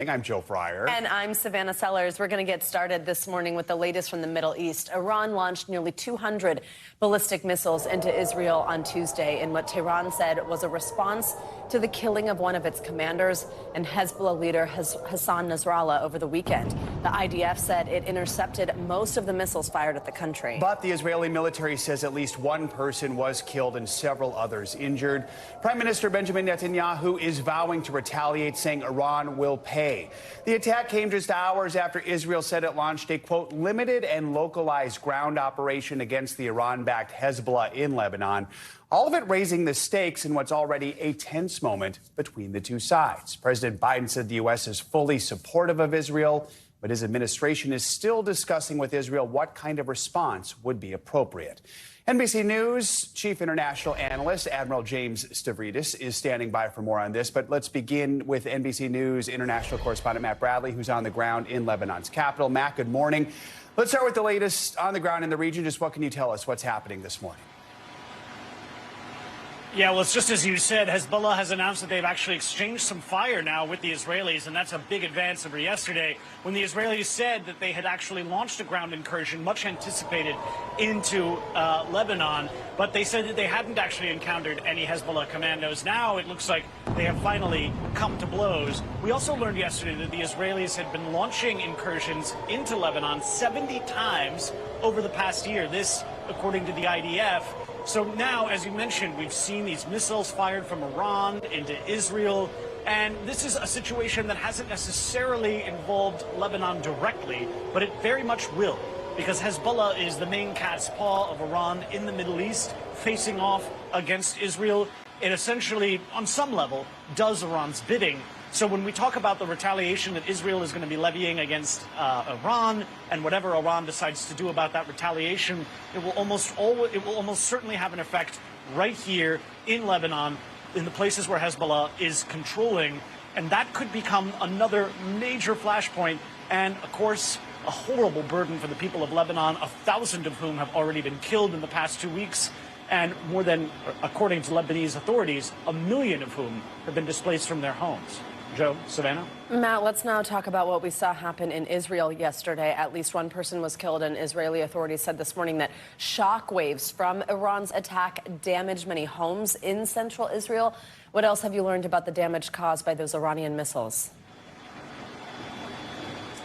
I'm Joe Fryer. And I'm Savannah Sellers. We're going to get started this morning with the latest from the Middle East. Iran launched nearly 200 ballistic missiles into Israel on Tuesday in what Tehran said was a response to the killing of one of its commanders and Hezbollah leader Hassan Nasrallah over the weekend. The IDF said it intercepted most of the missiles fired at the country. But the Israeli military says at least one person was killed and several others injured. Prime Minister Benjamin Netanyahu is vowing to retaliate, saying Iran will pay. The attack came just hours after Israel said it launched a, quote, limited and localized ground operation against the Iran-backed Hezbollah in Lebanon. All of it raising the stakes in what's already a tense moment between the two sides. President Biden said the U.S. is fully supportive of Israel, but his administration is still discussing with Israel what kind of response would be appropriate. NBC News chief international analyst Admiral James Stavridis is standing by for more on this. But let's begin with NBC News international correspondent Matt Bradley, who's on the ground in Lebanon's capital. Matt, good morning. Let's start with the latest on the ground in the region. Just what can you tell us what's happening this morning? Yeah, well, it's just as you said, Hezbollah has announced that they've actually exchanged some fire now with the Israelis, and that's a big advance over yesterday when the Israelis said that they had actually launched a ground incursion, much anticipated, into Lebanon, but they said that they hadn't actually encountered any Hezbollah commandos. Now it looks like they have finally come to blows. We also learned yesterday that the Israelis had been launching incursions into Lebanon 70 times over the past year, this according to the IDF. So now, as you mentioned, we've seen these missiles fired from Iran into Israel, and this is a situation that hasn't necessarily involved Lebanon directly, but it very much will, because Hezbollah is the main cat's paw of Iran in the Middle East, facing off against Israel. It essentially, on some level, does Iran's bidding. So when we talk about the retaliation that Israel is going to be levying against Iran, and whatever Iran decides to do about that retaliation, it will almost certainly have an effect right here in Lebanon, in the places where Hezbollah is controlling, and that could become another major flashpoint, and of course a horrible burden for the people of Lebanon, 1,000 of whom have already been killed in the past 2 weeks. And more than, according to Lebanese authorities, 1 million of whom have been displaced from their homes. Joe, Savannah? Matt, let's now talk about what we saw happen in Israel yesterday. At least one person was killed, and Israeli authorities said this morning that shock waves from Iran's attack damaged many homes in central Israel. What else have you learned about the damage caused by those Iranian missiles?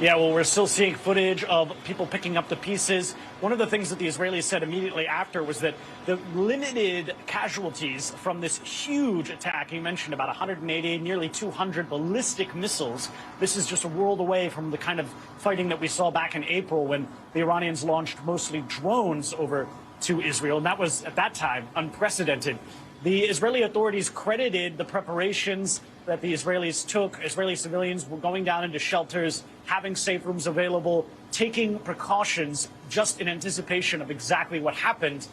Yeah, well, we're still seeing footage of people picking up the pieces. One of the things that the Israelis said immediately after was that the limited casualties from this huge attack, you mentioned about 180, nearly 200 ballistic missiles. This is just a world away from the kind of fighting that we saw back in April when the Iranians launched mostly drones over to Israel. And that was, at that time, unprecedented. The Israeli authorities credited the preparations that the Israelis took. Israeli civilians were going down into shelters, having safe rooms available, taking precautions just in anticipation of exactly what happened.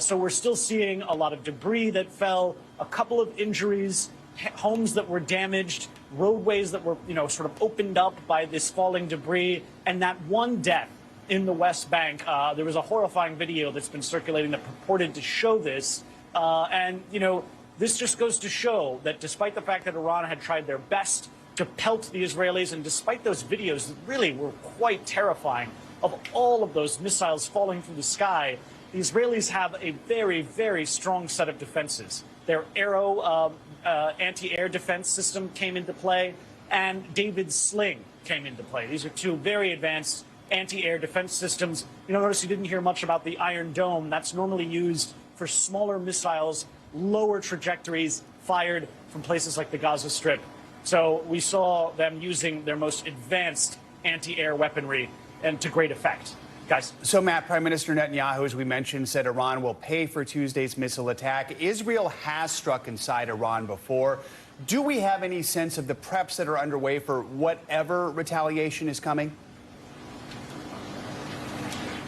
So we're still seeing a lot of debris that fell, a couple of injuries, homes that were damaged, roadways that were, sort of opened up by this falling debris, and that one death in the West Bank. There was a horrifying video that's been circulating that purported to show this. This just goes to show that despite the fact that Iran had tried their best to pelt the Israelis, and despite those videos that really were quite terrifying of all of those missiles falling through the sky, the Israelis have a very, very strong set of defenses. Their Arrow anti-air defense system came into play, and David's Sling came into play. These are two very advanced anti-air defense systems. Notice you didn't hear much about the Iron Dome. That's normally used for smaller missiles, lower trajectories fired from places like the Gaza Strip. So we saw them using their most advanced anti-air weaponry, and to great effect. Guys. So, Matt, Prime Minister Netanyahu, as we mentioned, said Iran will pay for Tuesday's missile attack. Israel has struck inside Iran before. Do we have any sense of the preps that are underway for whatever retaliation is coming?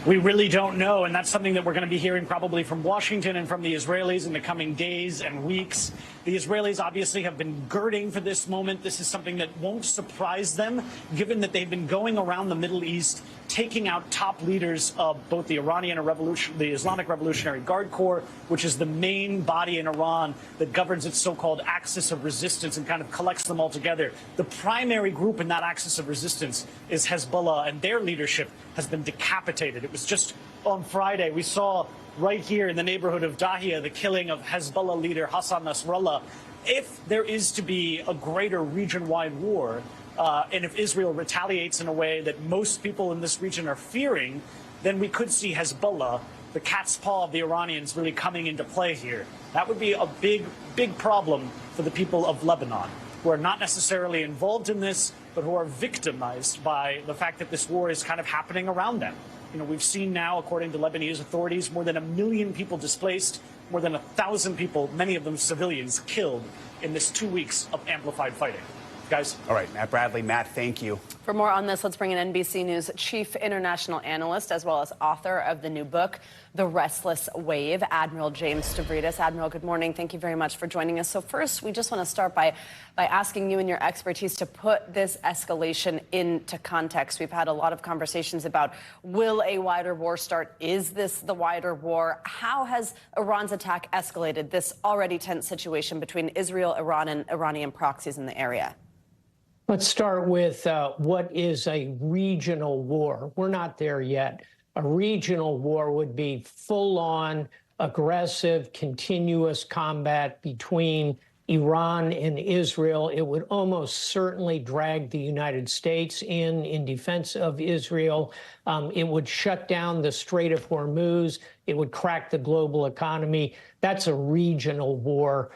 We really don't know, and that's something that we're going to be hearing probably from Washington and from the Israelis in the coming days and weeks. The Israelis obviously have been girding for this moment. This is something that won't surprise them, given that they've been going around the Middle East, taking out top leaders of both the the Islamic Revolutionary Guard Corps, which is the main body in Iran that governs its so-called axis of resistance and kind of collects them all together. The primary group in that axis of resistance is Hezbollah, and their leadership has been decapitated. It was just on Friday, we saw right here in the neighborhood of Dahia the killing of Hezbollah leader Hassan Nasrallah. If there is to be a greater region-wide war, and if Israel retaliates in a way that most people in this region are fearing, then we could see Hezbollah, the cat's paw of the Iranians, really coming into play here. That would be a big, big problem for the people of Lebanon, who are not necessarily involved in this, but who are victimized by the fact that this war is kind of happening around them. You know, we've seen now, according to Lebanese authorities, more than 1 million people displaced, more than 1,000 people, many of them civilians, killed in this 2 weeks of amplified fighting. Guys. All right, Matt Bradley. Matt, thank you. For more on this, let's bring in NBC News chief international analyst as well as author of the new book, The Restless Wave, Admiral James Stavridis. Admiral, good morning. Thank you very much for joining us. So first, we just want to start by asking you and your expertise to put this escalation into context. We've had a lot of conversations about, will a wider war start? Is this the wider war? How has Iran's attack escalated this already tense situation between Israel, Iran, and Iranian proxies in the area? Let's start with what is a regional war. We're not there yet. A regional war would be full-on, aggressive, continuous combat between Iran and Israel. It would almost certainly drag the United States in defense of Israel. It would shut down the Strait of Hormuz. It would crack the global economy. That's a regional war.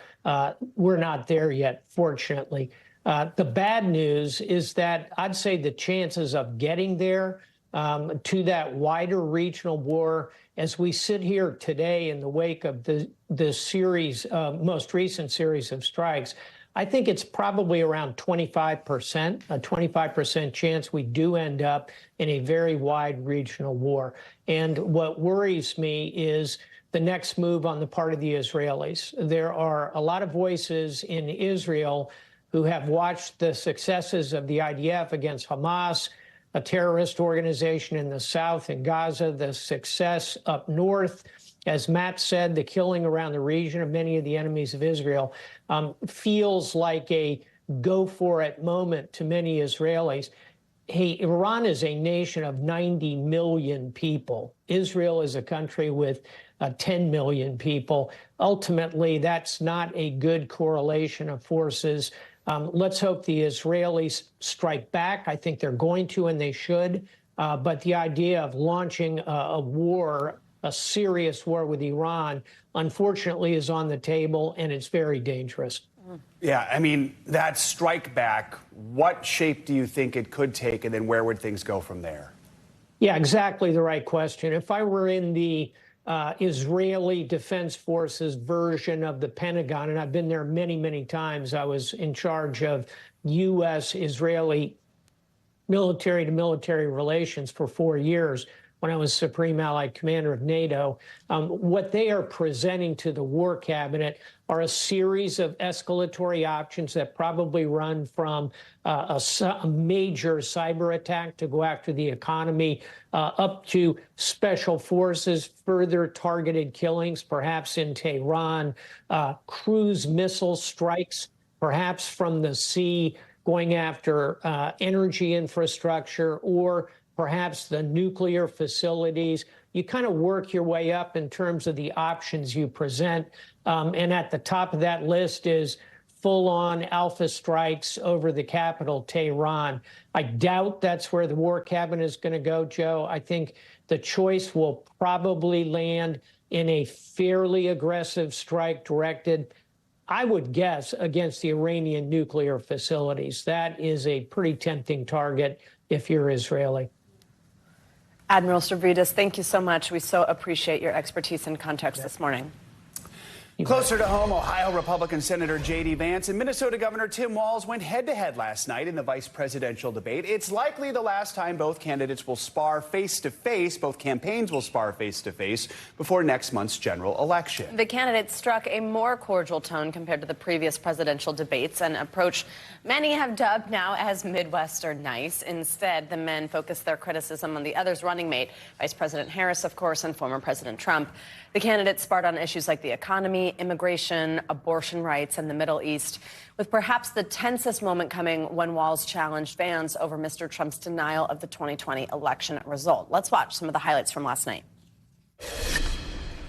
We're not there yet, fortunately. The bad news is that I'd say the chances of getting there to that wider regional war, as we sit here today in the wake of the series, most recent series of strikes, I think it's probably around 25%, a 25% chance we do end up in a very wide regional war. And what worries me is the next move on the part of the Israelis. There are a lot of voices in Israel who have watched the successes of the IDF against Hamas, a terrorist organization in the south in Gaza, the success up north. As Matt said, the killing around the region of many of the enemies of Israel feels like a go-for-it moment to many Israelis. Hey, Iran is a nation of 90 million people. Israel is a country with 10 million people. Ultimately, that's not a good correlation of forces. Let's hope the Israelis strike back. I think they're going to, and they should. But the idea of launching a war, a serious war with Iran, unfortunately is on the table, and it's very dangerous. Yeah, I mean, that strike back, what shape do you think it could take, and then where would things go from there? Yeah, exactly the right question. If I were in the Israeli Defense Forces version of the Pentagon, and I've been there many, many times. I was in charge of U.S.-Israeli military-to-military relations for 4 years when I was Supreme Allied Commander of NATO. What they are presenting to the War Cabinet are a series of escalatory options that probably run from a major cyber attack to go after the economy, up to special forces, further targeted killings, perhaps in Tehran, cruise missile strikes, perhaps from the sea, going after energy infrastructure, or perhaps the nuclear facilities. You kind of work your way up in terms of the options you present. And at the top of that list is full-on alpha strikes over the capital, Tehran. I doubt that's where the War Cabinet is going to go, Joe. I think the choice will probably land in a fairly aggressive strike directed, I would guess, against the Iranian nuclear facilities. That is a pretty tempting target if you're Israeli. Admiral Stavridis, thank you so much. We so appreciate your expertise and context this morning. Closer to home, Ohio Republican Senator J.D. Vance and Minnesota Governor Tim Walz went head-to-head last night in the vice presidential debate. It's likely the last time both candidates will spar face-to-face. Both campaigns will spar face-to-face before next month's general election. The candidates struck a more cordial tone compared to the previous presidential debates, an approach many have dubbed now as Midwestern nice. Instead, the men focused their criticism on the other's running mate, Vice President Harris, of course, and former President Trump. The candidates sparred on issues like the economy, immigration, abortion rights, and the Middle East, with perhaps the tensest moment coming when Walz challenged Vance over Mr. Trump's denial of the 2020 election result. Let's watch some of the highlights from last night.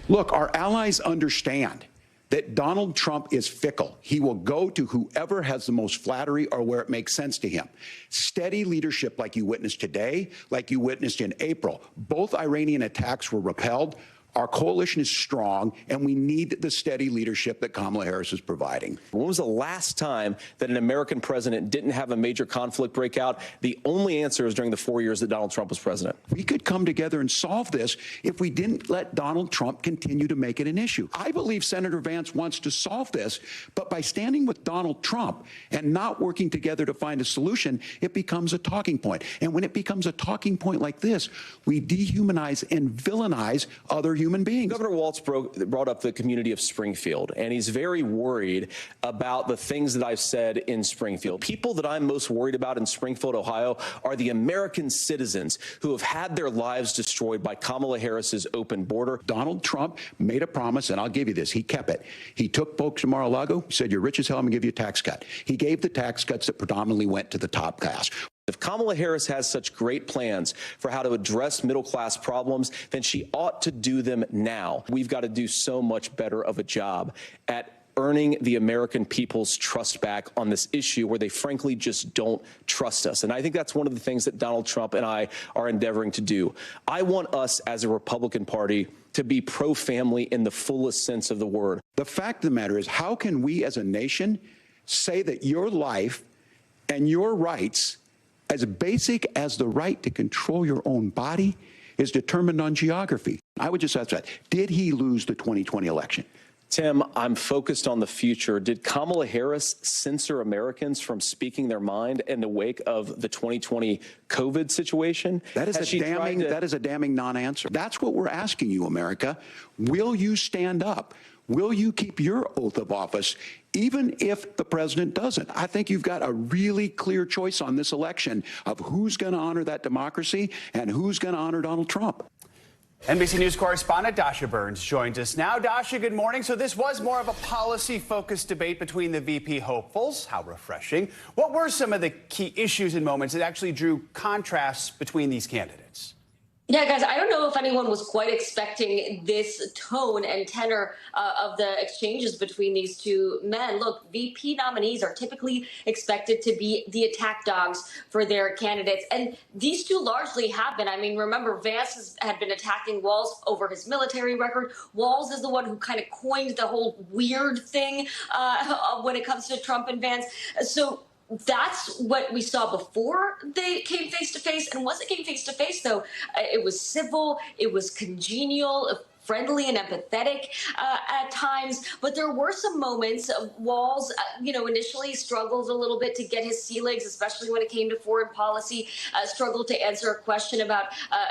Look, our allies understand that Donald Trump is fickle. He will go to whoever has the most flattery or where it makes sense to him. Steady leadership like you witnessed today, like you witnessed in April. Both Iranian attacks were repelled. Our coalition is strong, and we need the steady leadership that Kamala Harris is providing. When was the last time that an American president didn't have a major conflict break out? The only answer is during the 4 years that Donald Trump was president. We could come together and solve this if we didn't let Donald Trump continue to make it an issue. I believe Senator Vance wants to solve this, but by standing with Donald Trump and not working together to find a solution, it becomes a talking point. And when it becomes a talking point like this, we dehumanize and villainize other human beings. Governor Walz brought up the community of Springfield, and he's very worried about the things that I've said in Springfield. People that I'm most worried about in Springfield, Ohio, are the American citizens who have had their lives destroyed by Kamala Harris's open border. Donald Trump made a promise, and I'll give you this. He kept it. He took folks from Mar-a-Lago, said, you're rich as hell, I'm going to give you a tax cut. He gave the tax cuts that predominantly went to the top class. If Kamala Harris has such great plans for how to address middle-class problems, then she ought to do them now. We've got to do so much better of a job at earning the American people's trust back on this issue where they frankly just don't trust us. And I think that's one of the things that Donald Trump and I are endeavoring to do. I want us as a Republican Party to be pro-family in the fullest sense of the word. The fact of the matter is, how can we as a nation say that your life and your rights, as basic as the right to control your own body, is determined on geography? I would just ask that. Did he lose the 2020 election? Tim, I'm focused on the future. Did Kamala Harris censor Americans from speaking their mind in the wake of the 2020 COVID situation? That is a damning non-answer. That's what we're asking you, America. Will you stand up? Will you keep your oath of office, even if the president doesn't? I think you've got a really clear choice on this election of who's going to honor that democracy and who's going to honor Donald Trump. NBC News correspondent Dasha Burns joins us now. Dasha, good morning. So this was more of a policy-focused debate between the VP hopefuls. How refreshing. What were some of the key issues and moments that actually drew contrasts between these candidates? Yeah, guys, I don't know if anyone was quite expecting this tone and tenor of the exchanges between these two men. Look, VP nominees are typically expected to be the attack dogs for their candidates. And these two largely have been. I mean, remember, Vance had been attacking Walz over his military record. Walz is the one who kind of coined the whole weird thing when it comes to Trump and Vance. So that's what we saw before they came face to face. And once it came face to face, though, it was civil, it was congenial, friendly and empathetic at times. But there were some moments of Walz, initially struggled a little bit to get his sea legs, especially when it came to foreign policy, struggled to answer a question about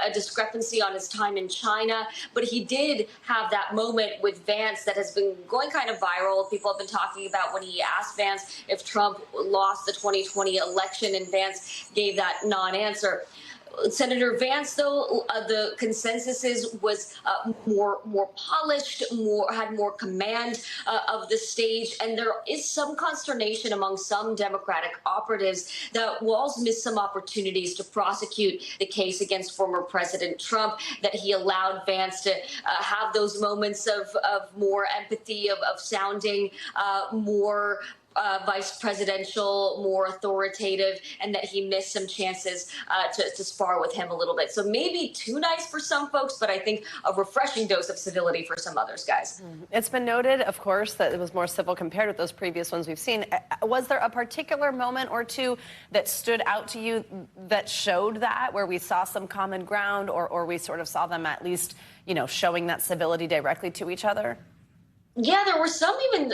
a discrepancy on his time in China. But he did have that moment with Vance that has been going kind of viral. People have been talking about when he asked Vance if Trump lost the 2020 election, and Vance gave that non-answer. Senator Vance, though, the consensus was more polished, had more command of the stage, and there is some consternation among some Democratic operatives that Walz missed some opportunities to prosecute the case against former President Trump, that he allowed Vance to have those moments of more empathy, of sounding more vice presidential, more authoritative, and that he missed some chances to spar with him a little bit. So maybe too nice for some folks, but I think a refreshing dose of civility for some others, guys. It's been noted, of course, that it was more civil compared with those previous ones we've seen. Was there a particular moment or two that stood out to you that showed that, where we saw some common ground, or we sort of saw them at least, showing that civility directly to each other? Yeah, there were some even,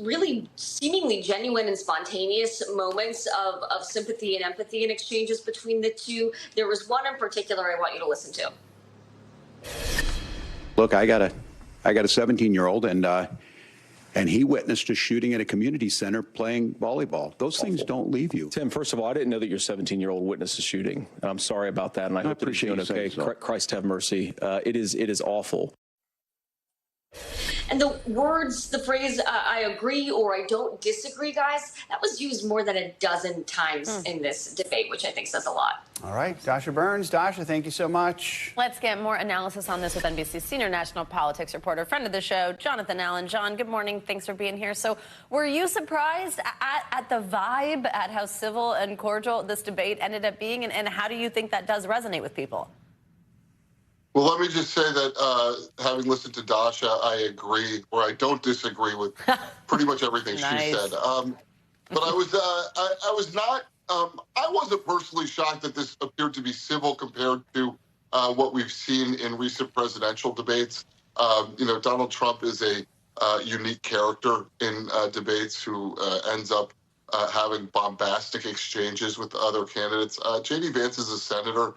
really seemingly genuine and spontaneous moments of sympathy and empathy and exchanges between the two. There was one in particular I want you to listen to. Look, I got a 17-year-old, and he witnessed a shooting at a community center playing volleyball. Those things don't leave you. Tim, first of all, I didn't know that your 17-year-old witnessed a shooting. I'm sorry about that, and I hope that he's doing okay. So. Christ have mercy. It is awful. And the phrase, I agree or I don't disagree, guys, that was used more than a dozen times in this debate, which I think says a lot. All right, Dasha Burns. Dasha, thank you so much. Let's get more analysis on this with NBC senior national politics reporter, friend of the show, Jonathan Allen. John, good morning. Thanks for being here. So were you surprised at the vibe, at how civil and cordial this debate ended up being? And how do you think that does resonate with people? Well, let me just say that having listened to Dasha, I agree, or I don't disagree with pretty much everything Nice. she said. But I wasn't personally shocked that this appeared to be civil compared to what we've seen in recent presidential debates. Donald Trump is a unique character in debates who ends up having bombastic exchanges with other candidates. J.D. Vance is a senator.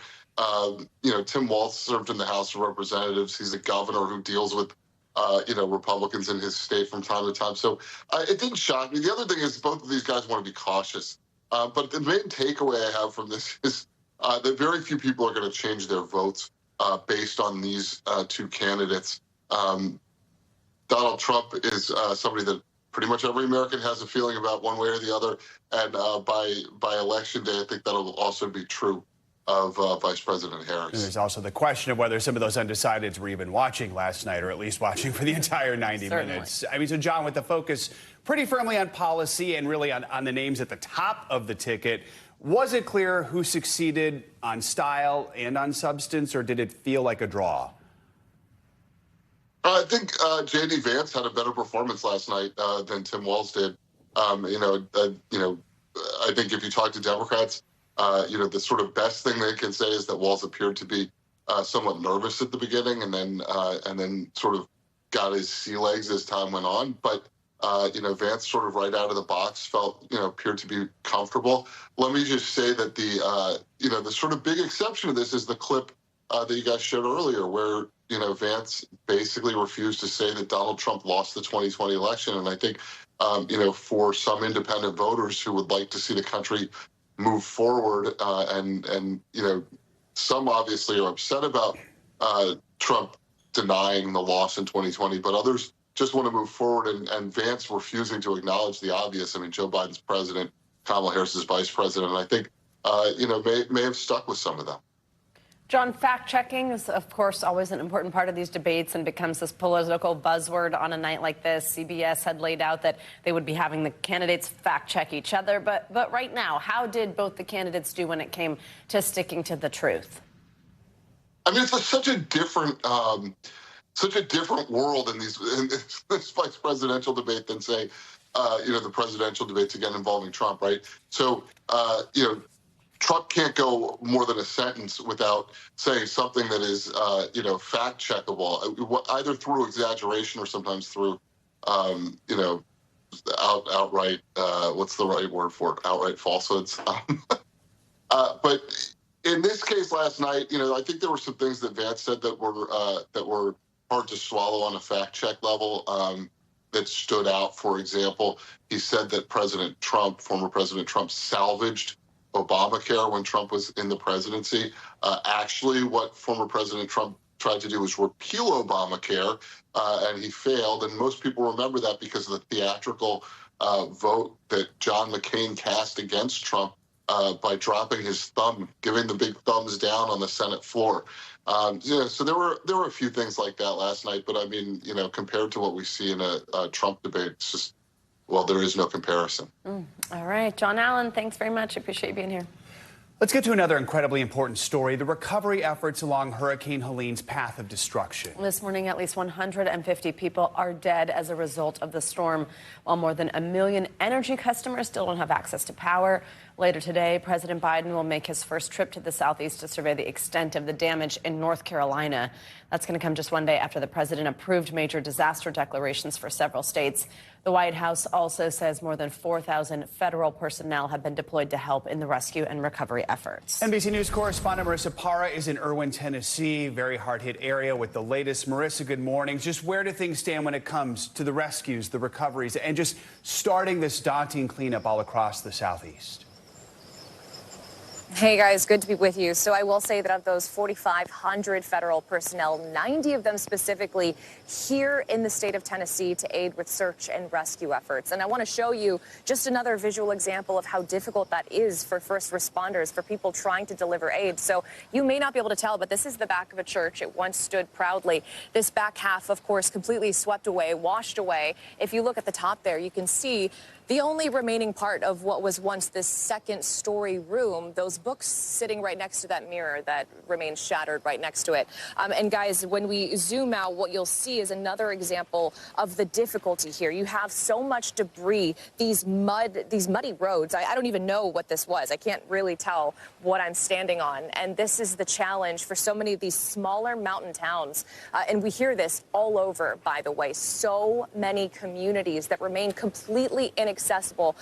Tim Walz served in the House of Representatives. He's a governor who deals with, Republicans in his state from time to time. So it didn't shock me. The other thing is both of these guys want to be cautious. But the main takeaway I have from this is that very few people are going to change their votes based on these two candidates. Donald Trump is somebody that pretty much every American has a feeling about one way or the other. And by Election Day, I think that'll also be true of Vice President Harris. And there's also the question of whether some of those undecideds were even watching last night, or at least watching for the entire 90 minutes. I mean, so John, with the focus pretty firmly on policy and really on the names at the top of the ticket, was it clear who succeeded on style and on substance, or did it feel like a draw? I think J.D. Vance had a better performance last night than Tim Walz did. I think if you talk to Democrats, the sort of best thing they can say is that Walz appeared to be somewhat nervous at the beginning, and then sort of got his sea legs as time went on. But Vance sort of right out of the box appeared to be comfortable. Let me just say that the sort of big exception to this is the clip that you guys showed earlier, where Vance basically refused to say that Donald Trump lost the 2020 election. And I think for some independent voters who would like to see the country move forward, and some obviously are upset about Trump denying the loss in 2020, but others just want to move forward, and Vance refusing to acknowledge the obvious. I mean, Joe Biden's president, Kamala Harris is vice president, and I think may have stuck with some of them. John, fact-checking is, of course, always an important part of these debates and becomes this political buzzword on a night like this. CBS had laid out that they would be having the candidates fact-check each other. But right now, how did both the candidates do when it came to sticking to the truth? I mean, it's such a different world in this vice presidential debate than, say, the presidential debates, again, involving Trump, right? So, Trump can't go more than a sentence without saying something that is, fact checkable, either through exaggeration or sometimes through, outright, what's the right word for it? Outright falsehoods. But in this case last night, I think there were some things that Vance said that were hard to swallow on a fact check level. That stood out. For example, he said that former President Trump, salvaged Obamacare when Trump was in the presidency. Actually, what former President Trump tried to do was repeal Obamacare, and he failed. And most people remember that because of the theatrical vote that John McCain cast against Trump by dropping his thumb, giving the big thumbs down on the Senate floor. So there were a few things like that last night. But I mean, compared to what we see in a Trump debate, it's just, well, there is no comparison. All right. John Allen, thanks very much. I appreciate you being here. Let's get to another incredibly important story, the recovery efforts along Hurricane Helene's path of destruction. This morning, at least 150 people are dead as a result of the storm, while more than 1 million energy customers still don't have access to power. Later today, President Biden will make his first trip to the southeast to survey the extent of the damage in North Carolina. That's going to come just one day after the president approved major disaster declarations for several states. The White House also says more than 4,000 federal personnel have been deployed to help in the rescue and recovery efforts. NBC News correspondent Marissa Parra is in Erwin, Tennessee, very hard-hit area with the latest. Marissa, good morning. Just where do things stand when it comes to the rescues, the recoveries, and just starting this daunting cleanup all across the southeast? Hey guys, good to be with you. So I will say that of those 4,500 federal personnel, 90 of them specifically here in the state of Tennessee to aid with search and rescue efforts. And I want to show you just another visual example of how difficult that is for first responders, for people trying to deliver aid. So you may not be able to tell, but this is the back of a church. It once stood proudly. This back half, of course, completely swept away, washed away. If you look at the top there, you can see the only remaining part of what was once this second-story room, those books sitting right next to that mirror that remains shattered right next to it. And guys, when we zoom out, what you'll see is another example of the difficulty here. You have so much debris, these muddy roads. I don't even know what this was. I can't really tell what I'm standing on. And this is the challenge for so many of these smaller mountain towns. And we hear this all over, by the way. So many communities that remain completely inaccessible,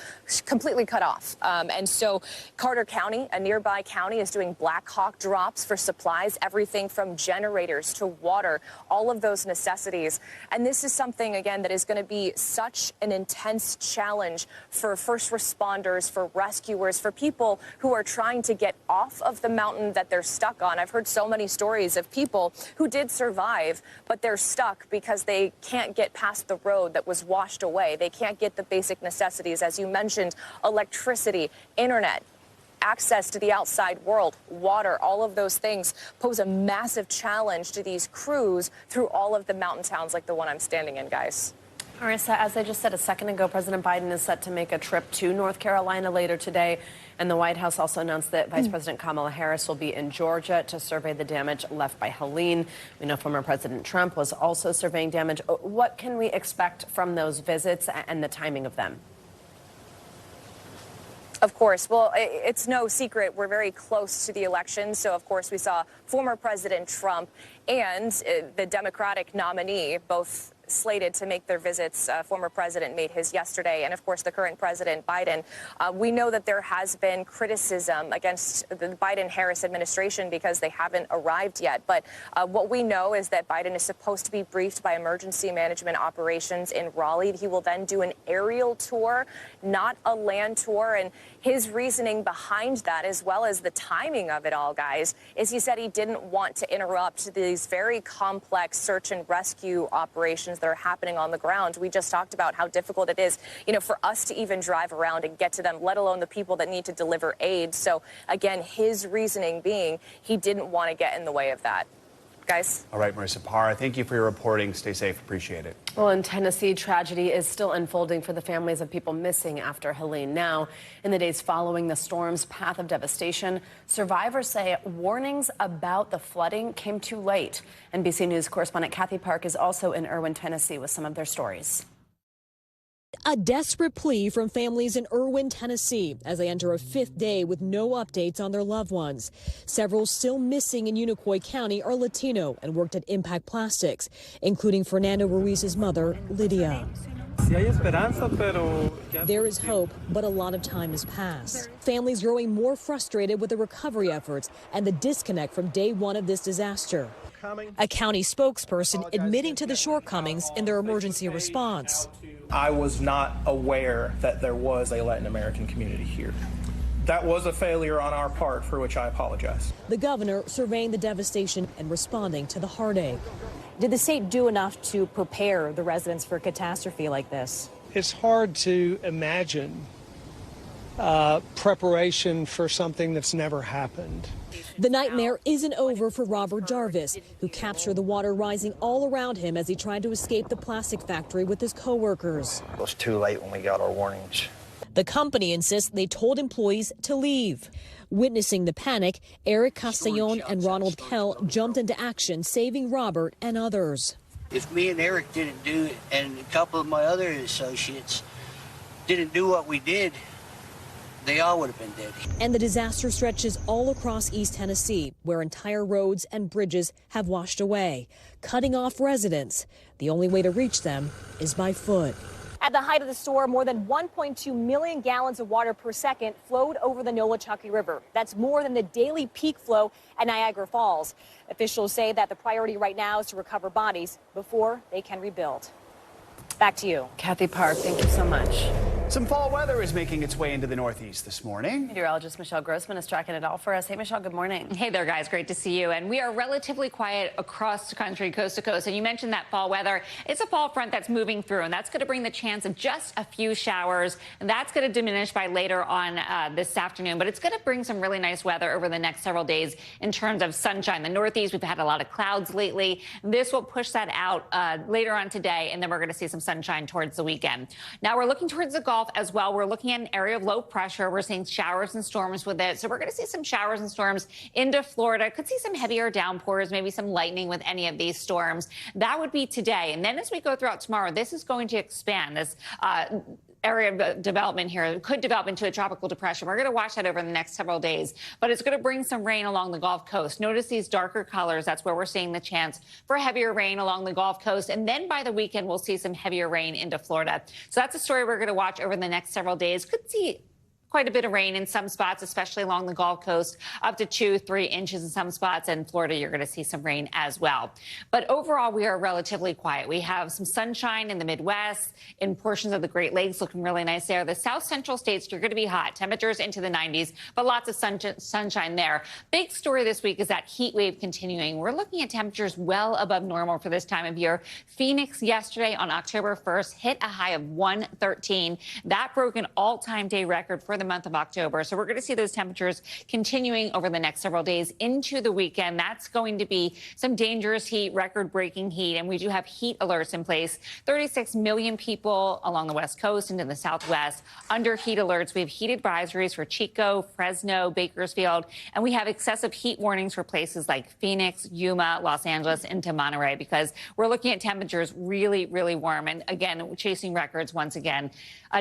completely cut off. And so Carter County, a nearby county, is doing Black Hawk drops for supplies, everything from generators to water, all of those necessities. And this is something, again, that is going to be such an intense challenge for first responders, for rescuers, for people who are trying to get off of the mountain that they're stuck on. I've heard so many stories of people who did survive, but they're stuck because they can't get past the road that was washed away. They can't get the basic necessities, as you mentioned, electricity, internet, access to the outside world, water. All of those things pose a massive challenge to these crews through all of the mountain towns like the one I'm standing in, guys. Marissa, as I just said a second ago, President Biden is set to make a trip to North Carolina later today. And the White House also announced that Vice President Kamala Harris will be in Georgia to survey the damage left by Helene. We know former President Trump was also surveying damage. What can we expect from those visits and the timing of them? Of course. Well, it's no secret we're very close to the election. So, of course, we saw former President Trump and the Democratic nominee both slated to make their visits. Former president made his yesterday, and of course the current president Biden. We know that there has been criticism against the Biden-Harris administration because they haven't arrived yet. But what we know is that Biden is supposed to be briefed by emergency management operations in Raleigh. He will then do an aerial tour, not a land tour. And his reasoning behind that, as well as the timing of it all, guys, is he said he didn't want to interrupt these very complex search and rescue operations that are happening on the ground. We just talked about how difficult it is, for us to even drive around and get to them, let alone the people that need to deliver aid. So, again, his reasoning being he didn't want to get in the way of that. Guys. All right, Marissa Parra, thank you for your reporting. Stay safe. Appreciate it. Well, in Tennessee, tragedy is still unfolding for the families of people missing after Helene. Now, in the days following the storm's path of devastation, survivors say warnings about the flooding came too late. NBC News correspondent Kathy Park is also in Erwin, Tennessee, with some of their stories. A desperate plea from families in Erwin, Tennessee, as they enter a fifth day with no updates on their loved ones. Several still missing in Unicoi County are Latino and worked at Impact Plastics, including Fernando Ruiz's mother, Lydia. There is hope, but a lot of time has passed. Families growing more frustrated with the recovery efforts and the disconnect from day one of this disaster. A county spokesperson admitting to the shortcomings in their emergency response. I was not aware that there was a Latin American community here. That was a failure on our part, for which I apologize. The governor surveying the devastation and responding to the heartache. Did the state do enough to prepare the residents for a catastrophe like this? It's hard to imagine preparation for something that's never happened. The nightmare isn't over for Robert Jarvis, who captured the water rising all around him as he tried to escape the plastic factory with his coworkers. It was too late when we got our warnings. The company insists they told employees to leave. Witnessing the panic, Eric Castellon and Ronald Kell jumped into action, saving Robert and others. If me and Eric didn't do it, and a couple of my other associates didn't do what we did, they all would have been dead. And the disaster stretches all across East Tennessee, where entire roads and bridges have washed away, cutting off residents. The only way to reach them is by foot. At the height of the storm, more than 1.2 million gallons of water per second flowed over the Nolichucky River. That's more than the daily peak flow at Niagara Falls. Officials say that the priority right now is to recover bodies before they can rebuild. Back to you. Kathy Park, thank you so much. Some fall weather is making its way into the Northeast this morning. Meteorologist Michelle Grossman is tracking it all for us. Hey, Michelle, good morning. Hey there, guys. Great to see you. And we are relatively quiet across the country, coast to coast. And you mentioned that fall weather. It's a fall front that's moving through, and that's going to bring the chance of just a few showers. And that's going to diminish by later on this afternoon. But it's going to bring some really nice weather over the next several days in terms of sunshine. The Northeast, we've had a lot of clouds lately. This will push that out later on today, and then we're going to see some sunshine towards the weekend. Now we're looking towards the Gulf as well. We're looking at an area of low pressure. We're seeing showers and storms with it. So we're going to see some showers and storms into Florida. Could see some heavier downpours, maybe some lightning with any of these storms. That would be today. And then as we go throughout tomorrow, this is going to expand. This area of development here could develop into a tropical depression. We're going to watch that over the next several days, but it's going to bring some rain along the Gulf Coast. Notice these darker colors. That's where we're seeing the chance for heavier rain along the Gulf Coast. And then by the weekend, we'll see some heavier rain into Florida. So that's a story we're going to watch over the next several days. Could see quite a bit of rain in some spots, especially along the Gulf Coast, up to 2-3 inches in some spots. And Florida, you're going to see some rain as well. But overall, we are relatively quiet. We have some sunshine in the Midwest, in portions of the Great Lakes, looking really nice there. The South Central states, you're going to be hot. Temperatures into the 90s, but lots of sunshine there. Big story this week is that heat wave continuing. We're looking at temperatures well above normal for this time of year. Phoenix yesterday on October 1st hit a high of 113. That broke an all-time day record for the month of October. So we're going to see those temperatures continuing over the next several days into the weekend. That's going to be some dangerous heat, record-breaking heat, and we do have heat alerts in place. 36 million people along the West Coast and in the Southwest under heat alerts. We have heat advisories for Chico, Fresno, Bakersfield, and we have excessive heat warnings for places like Phoenix, Yuma, Los Angeles, into Monterey, because we're looking at temperatures really, really warm. And again, chasing records once again.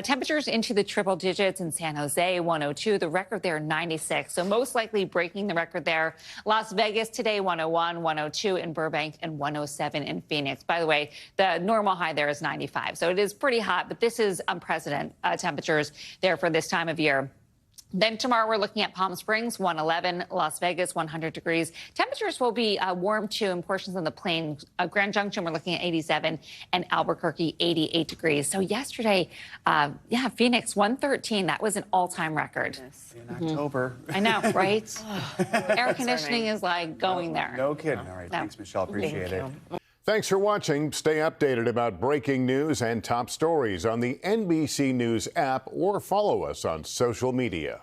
Temperatures into the triple digits in San Jose, 102. The record there, 96. So most likely breaking the record there. Las Vegas today, 101, 102 in Burbank, and 107 in Phoenix. By the way, the normal high there is 95. So it is pretty hot, but this is unprecedented temperatures there for this time of year. Then tomorrow we're looking at Palm Springs, 111, Las Vegas, 100 degrees. Temperatures will be warm too in portions of the plain. Grand Junction, we're looking at 87, and Albuquerque, 88 degrees. So yesterday, Phoenix, 113. That was an all-time record. In October. I know, right? Air conditioning is like going there. No kidding. All right, thanks, Michelle. Appreciate it. Thanks for watching. Stay updated about breaking news and top stories on the NBC News app or follow us on social media.